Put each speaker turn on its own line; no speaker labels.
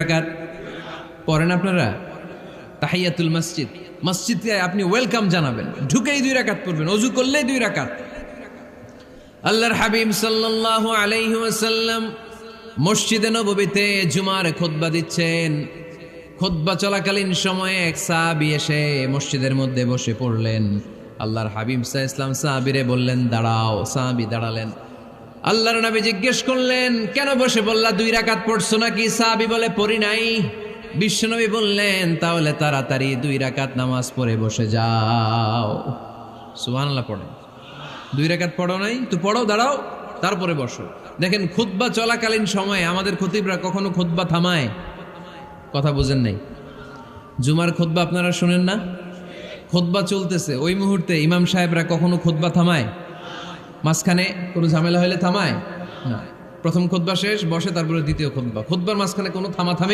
রাকাত পড়েন আপনারা? তাহিয়াতুল মসজিদ, মসজিদে আপনি ওয়েলকাম জানাবেন, ঢুকেই 2 রাকাত পড়বেন, ওযু করলেই 2 রাকাত। আল্লাহর হাবিব সাল্লাল্লাহু আলাইহি ওয়াসাল্লাম মসজিদে নববীতে জুমার খুতবা দিচ্ছেন। খুতবা চলাকালীন সময়ে এক সাহাবী এসে মসজিদের মধ্যে বসে পড়লেন। আল্লাহর হাবিব সাল্লাল্লাহু আলাইহি ওয়াসাল্লাম সাহাবীরে বললেন, দাঁড়াও। সাহাবী দাঁড়ালেন। আল্লাহর নবী জিজ্ঞেস করলেন, কেন বসে বললা 2 রাকাত পড়ছো নাকি? সাহাবী বলে, পড়ি নাই। বিশ্বনবী বললেন, তাহলে তাড়াতাড়ি 2 রাকাত নামাজ পড়ে বসে যাও। সুবহানাল্লাহ পড়েন। 2 রাকাত পড়ো নাই তো পড়ো, দাঁড়াও, তারপরে বসো। দেখেন, খুতবা চলাকালীন সময়ে আমাদের খতিবরা কখনো খুতবা থামায়? কথা বুঝেন নাই? জুমার খুতবা আপনারা শুনেন না? খুতবা চলতেছে, ওই মুহূর্তে ইমাম সাহেবরা কখনো খুতবা থামায়? মাঝখানে কোনো ঝামেলা হলে থামায় না। প্রথম খুতবা শেষ, বসে, তারপরে দ্বিতীয় খুতবা। খুতবার মাঝখানে কোনো থামাথামি